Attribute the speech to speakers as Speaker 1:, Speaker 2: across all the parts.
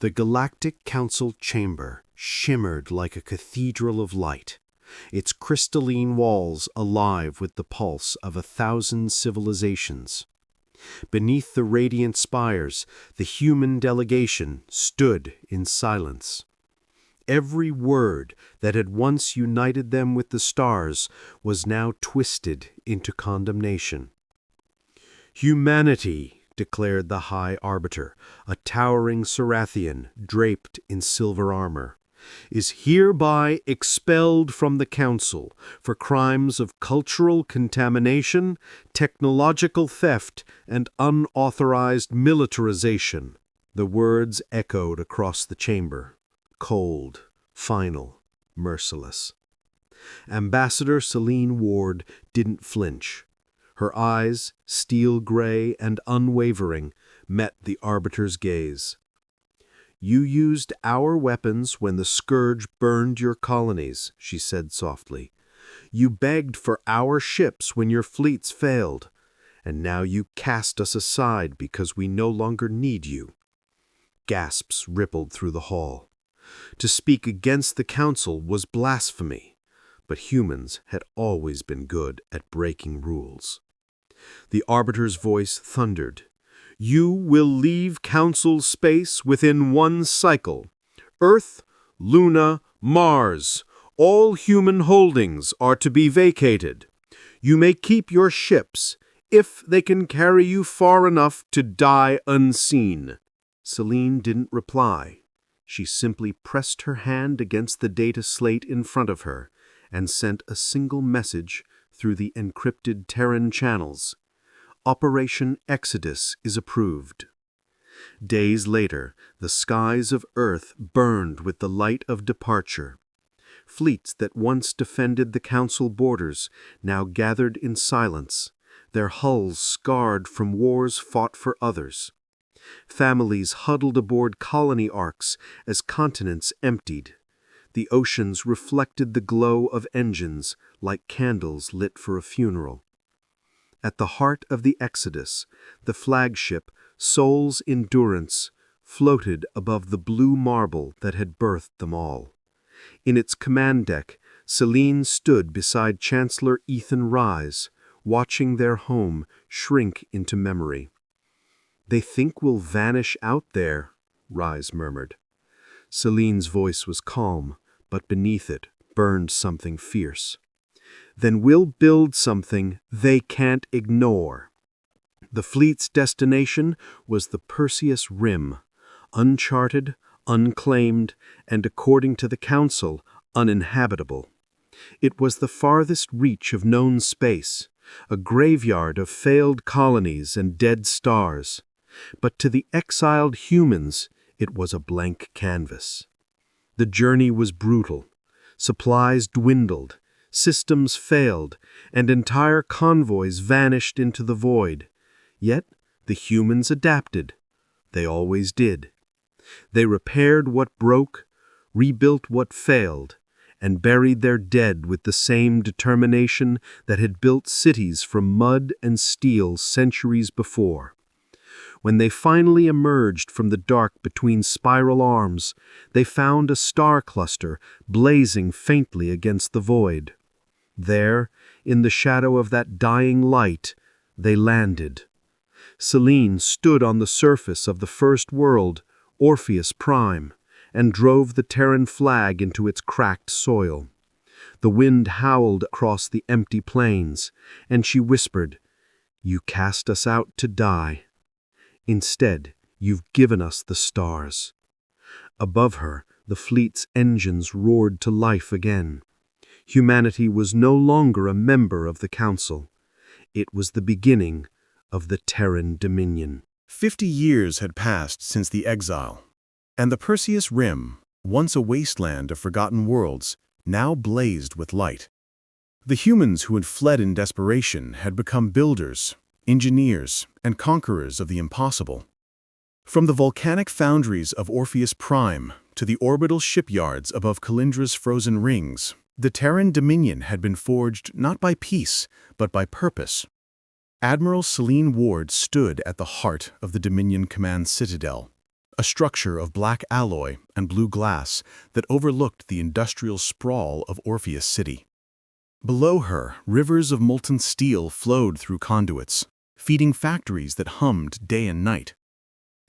Speaker 1: The Galactic Council chamber shimmered like a cathedral of light, its crystalline walls alive with the pulse of 1,000 civilizations. Beneath the radiant spires, the human delegation stood in silence. Every word that had once united them with the stars was now twisted into condemnation. "Humanity," declared the High Arbiter, a towering Sarathian draped in silver armor, "is hereby expelled from the Council for crimes of cultural contamination, technological theft, and unauthorized militarization." The words echoed across the chamber, cold, final, merciless. Ambassador Celine Ward didn't flinch. Her eyes, steel gray and unwavering, met the Arbiter's gaze. "You used our weapons when the scourge burned your colonies," she said softly. "You begged for our ships when your fleets failed, and now you cast us aside because we no longer need you." Gasps rippled through the hall. To speak against the Council was blasphemy, but humans had always been good at breaking rules. The Arbiter's voice thundered. "You will leave Council space within one cycle. Earth, Luna, Mars. All human holdings are to be vacated. You may keep your ships if they can carry you far enough to die unseen." Celine didn't reply. She simply pressed her hand against the data slate in front of her and sent a single message through the encrypted Terran channels. "Operation Exodus is approved." Days later, the skies of Earth burned with the light of departure. Fleets that once defended the Council borders now gathered in silence, their hulls scarred from wars fought for others. Families huddled aboard colony arcs as continents emptied. The oceans reflected the glow of engines like candles lit for a funeral. At the heart of the Exodus, the flagship Soul's Endurance floated above the blue marble that had birthed them all. In its command deck, Celine stood beside Chancellor Ethan Rise, watching their home shrink into memory. "They think we'll vanish out there," Rise murmured. Celine's voice was calm, but beneath it burned something fierce. "Then we'll build something they can't ignore." The fleet's destination was the Perseus Rim, uncharted, unclaimed, and according to the Council, uninhabitable. It was the farthest reach of known space, a graveyard of failed colonies and dead stars. But to the exiled humans, it was a blank canvas. The journey was brutal. Supplies dwindled, systems failed, and entire convoys vanished into the void. Yet the humans adapted. They always did. They repaired what broke, rebuilt what failed, and buried their dead with the same determination that had built cities from mud and steel centuries before. When they finally emerged from the dark between spiral arms, they found a star cluster blazing faintly against the void. There, in the shadow of that dying light, they landed. Celine stood on the surface of the first world, Orpheus Prime, and drove the Terran flag into its cracked soil. The wind howled across the empty plains, and she whispered, "You cast us out to die. Instead, you've given us the stars." Above her, the fleet's engines roared to life again. Humanity was no longer a member of the Council. It was the beginning of the Terran Dominion.
Speaker 2: 50 years had passed since the exile, and the Perseus Rim, once a wasteland of forgotten worlds, now blazed with light. The humans who had fled in desperation had become builders, engineers, and conquerors of the impossible. From the volcanic foundries of Orpheus Prime to the orbital shipyards above Kalindra's frozen rings, the Terran Dominion had been forged not by peace, but by purpose. Admiral Celine Ward stood at the heart of the Dominion Command Citadel, a structure of black alloy and blue glass that overlooked the industrial sprawl of Orpheus City. Below her, rivers of molten steel flowed through conduits, feeding factories that hummed day and night.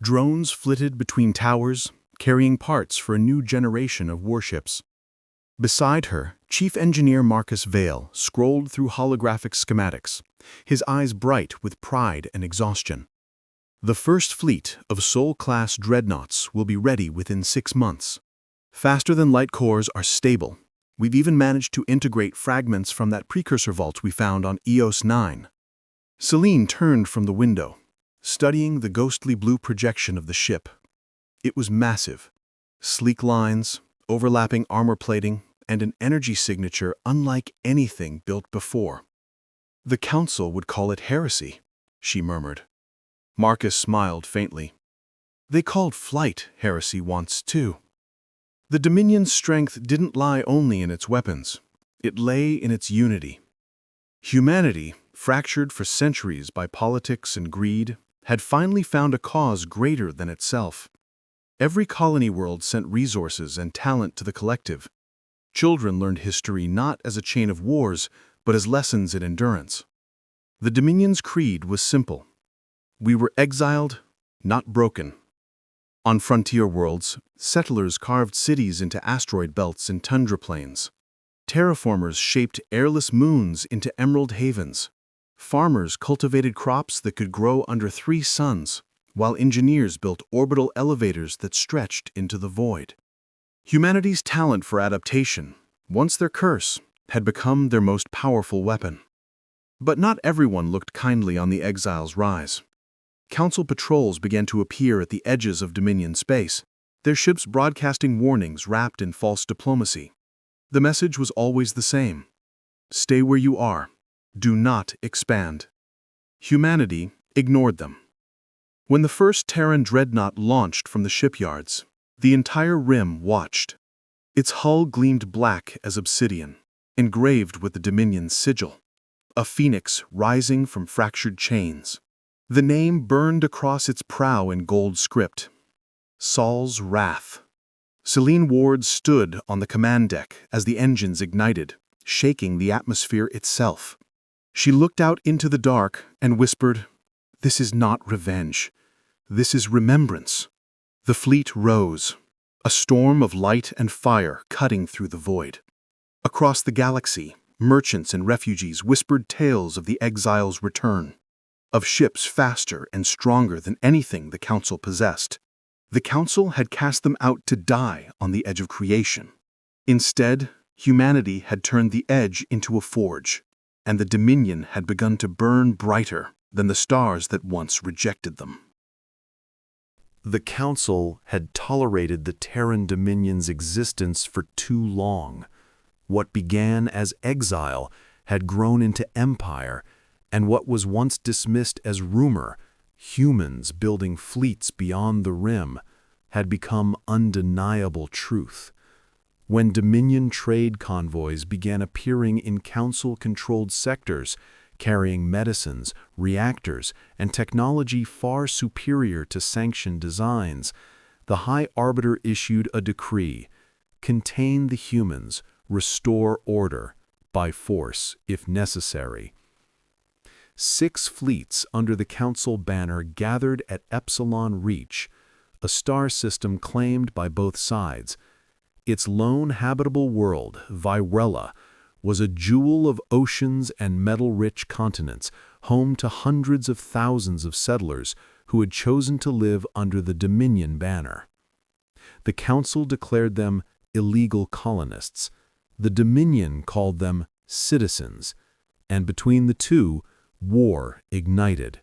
Speaker 2: Drones flitted between towers, carrying parts for a new generation of warships. Beside her, Chief Engineer Marcus Vale scrolled through holographic schematics, his eyes bright with pride and exhaustion. The first fleet of Sol-class dreadnoughts will be ready within 6 months. Faster than light cores are stable. We've even managed to integrate fragments from that precursor vault we found on Eos 9. Celine turned from the window, studying the ghostly blue projection of the ship. It was massive. Sleek lines, overlapping armor plating, and an energy signature unlike anything built before. The Council would call it heresy, she murmured. Marcus smiled faintly. They called flight heresy once, too. The Dominion's strength didn't lie only in its weapons. It lay in its unity. Humanity, fractured for centuries by politics and greed, had finally found a cause greater than itself. Every colony world sent resources and talent to the collective. Children learned history not as a chain of wars, but as lessons in endurance. The Dominion's creed was simple. We were exiled, not broken. On frontier worlds, settlers carved cities into asteroid belts and tundra plains. Terraformers shaped airless moons into emerald havens. Farmers cultivated crops that could grow under 3 suns, while engineers built orbital elevators that stretched into the void. Humanity's talent for adaptation, once their curse, had become their most powerful weapon. But not everyone looked kindly on the exiles' rise. Council patrols began to appear at the edges of Dominion space, their ships broadcasting warnings wrapped in false diplomacy. The message was always the same. Stay where you are. Do not expand. Humanity ignored them. When the first Terran dreadnought launched from the shipyards, the entire rim watched. Its hull gleamed black as obsidian, engraved with the Dominion's sigil, a phoenix rising from fractured chains. The name burned across its prow in gold script. Saul's Wrath. Celine Ward stood on the command deck as the engines ignited, shaking the atmosphere itself. She looked out into the dark and whispered, "This is not revenge. This is remembrance." The fleet rose, a storm of light and fire cutting through the void. Across the galaxy, merchants and refugees whispered tales of the exiles' return, of ships faster and stronger than anything the Council possessed. The Council had cast them out to die on the edge of creation. Instead, humanity had turned the edge into a forge, and the Dominion had begun to burn brighter than the stars that once rejected them.
Speaker 1: The Council had tolerated the Terran Dominion's existence for too long. What began as exile had grown into empire, and what was once dismissed as rumor, humans building fleets beyond the rim, had become undeniable truth. When Dominion trade convoys began appearing in Council-controlled sectors, carrying medicines, reactors, and technology far superior to sanctioned designs, the High Arbiter issued a decree: contain the humans, restore order, by force if necessary. 6 fleets under the Council banner gathered at Epsilon Reach, a star system claimed by both sides. Its lone habitable world, Virella, was a jewel of oceans and metal-rich continents, home to hundreds of thousands of settlers who had chosen to live under the Dominion banner. The Council declared them illegal colonists. The Dominion called them citizens, and between the two, war ignited.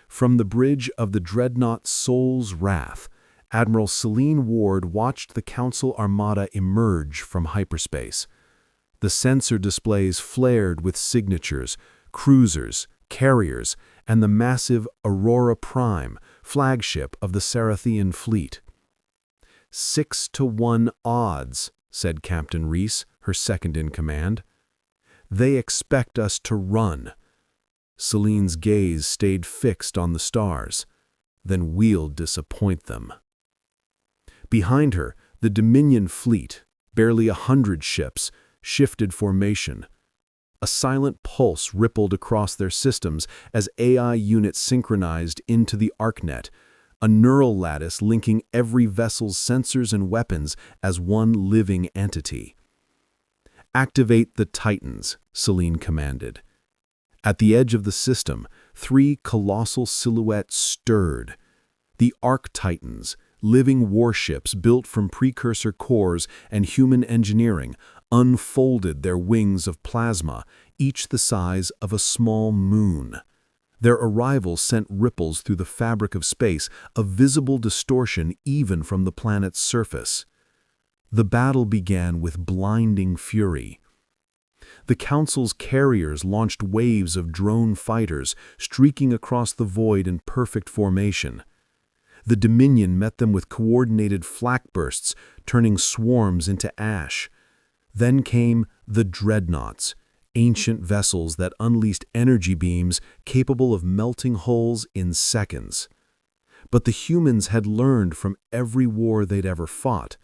Speaker 1: From the bridge of the dreadnought Soul's Wrath, Admiral Celine Ward watched the Council armada emerge from hyperspace. The sensor displays flared with signatures, cruisers, carriers, and the massive Aurora Prime, flagship of the Sarathian fleet. 6-to-1 odds, said Captain Reese, her second in command. They expect us to run. Celine's gaze stayed fixed on the stars. then we'll disappoint them. Behind her, the Dominion fleet, barely 100 ships, shifted formation. A silent pulse rippled across their systems as AI units synchronized into the ArcNet, a neural lattice linking every vessel's sensors and weapons as one living entity. "Activate the Titans," Celine commanded. At the edge of the system, 3 colossal silhouettes stirred. The Arc-Titans, living warships built from precursor cores and human engineering, unfolded their wings of plasma, each the size of a small moon. Their arrival sent ripples through the fabric of space, a visible distortion even from the planet's surface. The battle began with blinding fury. The Council's carriers launched waves of drone fighters, streaking across the void in perfect formation. The Dominion met them with coordinated flak bursts, turning swarms into ash. Then came the dreadnoughts, ancient vessels that unleashed energy beams capable of melting hulls in seconds. But the humans had learned from every war they'd ever fought.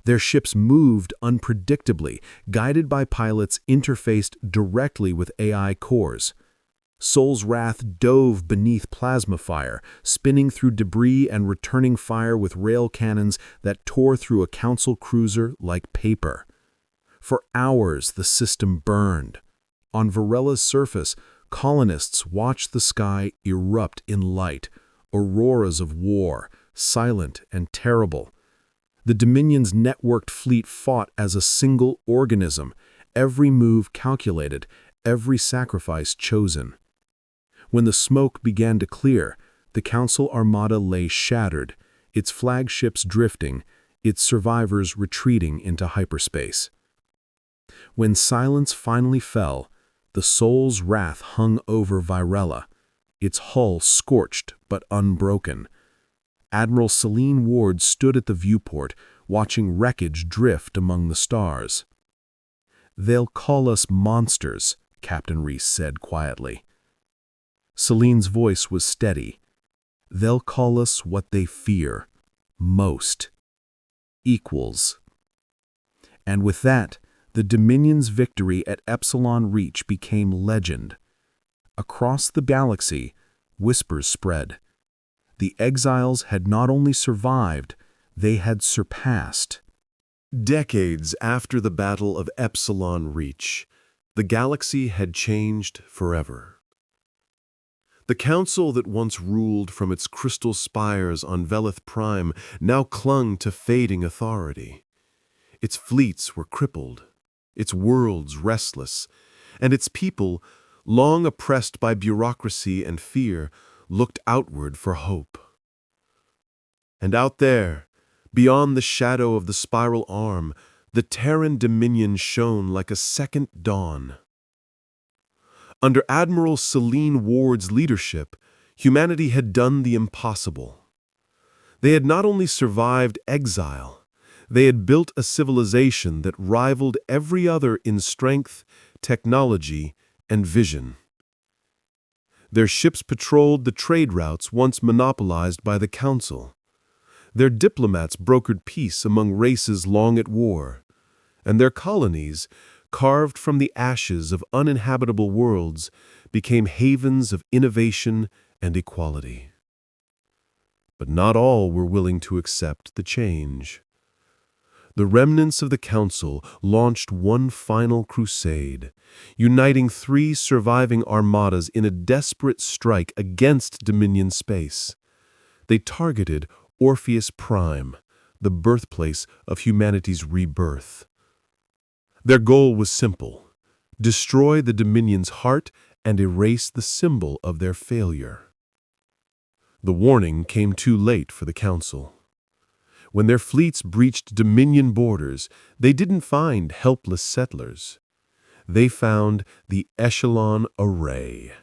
Speaker 1: Their ships moved unpredictably, guided by pilots interfaced directly with AI cores. Sol's Wrath dove beneath plasma fire, spinning through debris and returning fire with rail cannons that tore through a Council cruiser like paper. For hours, the system burned. On Varella's surface, colonists watched the sky erupt in light, auroras of war, silent and terrible. The Dominion's networked fleet fought as a single organism, every move calculated, every sacrifice chosen. When the smoke began to clear, the Council Armada lay shattered, its flagships drifting, its survivors retreating into hyperspace. When silence finally fell, the Sol's Wrath hung over Virella, its hull scorched but unbroken. Admiral Celine Ward stood at the viewport, watching wreckage drift among the stars. "They'll call us monsters," Captain Reese said quietly. Celine's voice was steady. "They'll call us what they fear most. Equals." And with that, the Dominion's victory at Epsilon Reach became legend. Across the galaxy, whispers spread. The exiles had not only survived, they had surpassed.
Speaker 2: Decades after the Battle of Epsilon Reach, the galaxy had changed forever. The council that once ruled from its crystal spires on Velith Prime now clung to fading authority. Its fleets were crippled, its worlds restless, and its people, long oppressed by bureaucracy and fear, looked outward for hope. And out there, beyond the shadow of the spiral arm, the Terran Dominion shone like a second dawn. Under Admiral Celine Ward's leadership, humanity had done the impossible. They had not only survived exile, they had built a civilization that rivaled every other in strength, technology, and vision. Their ships patrolled the trade routes once monopolized by the Council. Their diplomats brokered peace among races long at war, and their colonies, carved from the ashes of uninhabitable worlds, became havens of innovation and equality. But not all were willing to accept the change. The remnants of the Council launched one final crusade, uniting 3 surviving armadas in a desperate strike against Dominion space. They targeted Orpheus Prime, the birthplace of humanity's rebirth. Their goal was simple: destroy the Dominion's heart and erase the symbol of their failure. The warning came too late for the Council. When their fleets breached Dominion borders, they didn't find helpless settlers. They found the Echelon Array,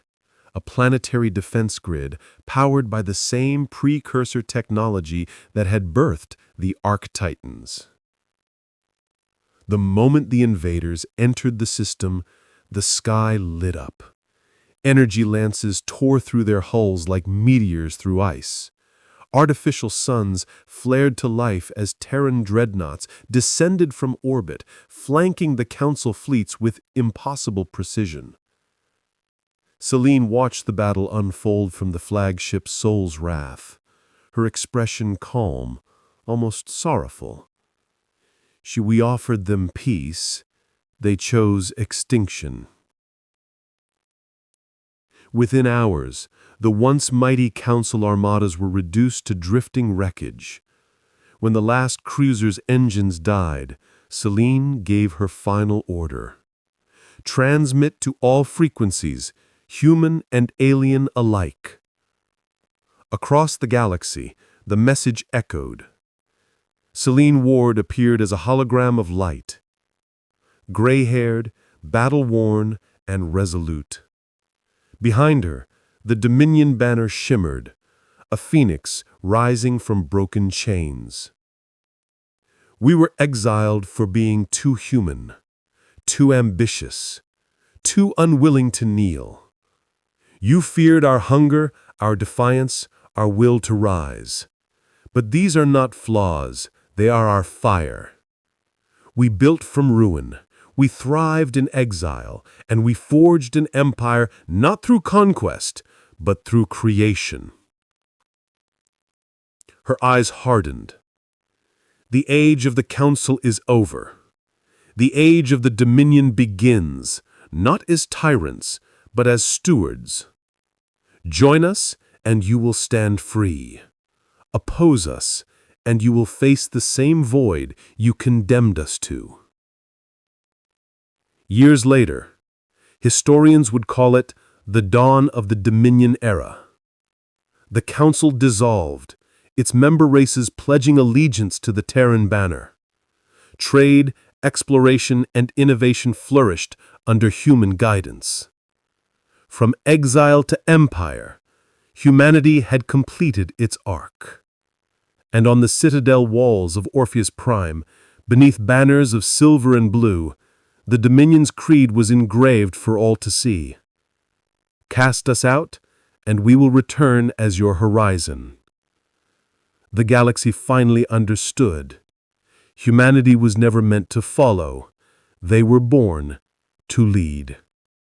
Speaker 2: a planetary defense grid powered by the same precursor technology that had birthed the Arc-Titans. The moment the invaders entered the system, the sky lit up. Energy lances tore through their hulls like meteors through ice.
Speaker 3: Artificial suns flared to life as Terran dreadnoughts descended from orbit, flanking the Council fleets with impossible precision. Celine watched the battle unfold from the flagship Soul's Wrath, her expression calm, almost sorrowful. We offered them peace, they chose extinction. Within hours, the once mighty Council armadas were reduced to drifting wreckage. When the last cruiser's engines died, Celine gave her final order. Transmit to all frequencies, human and alien alike. Across the galaxy, the message echoed. Celine Ward appeared as a hologram of light. Gray-haired, battle-worn, and resolute. Behind her, the Dominion banner shimmered, a phoenix rising from broken chains. We were exiled for being too human, too ambitious, too unwilling to kneel. You feared our hunger, our defiance, our will to rise. But these are not flaws, they are our fire. We built from ruin. We thrived in exile, and we forged an empire not through conquest, but through creation. Her eyes hardened. The age of the Council is over. The age of the Dominion begins, not as tyrants, but as stewards. Join us, and you will stand free. Oppose us, and you will face the same void you condemned us to. Years later, historians would call it the dawn of the Dominion era. The Council dissolved, its member races pledging allegiance to the Terran banner. Trade, exploration, and innovation flourished under human guidance. From exile to empire, humanity had completed its arc. And on the citadel walls of Orpheus Prime, beneath banners of silver and blue, the Dominion's creed was engraved for all to see. Cast us out, and we will return as your horizon. The galaxy finally understood. Humanity was never meant to follow. They were born to lead.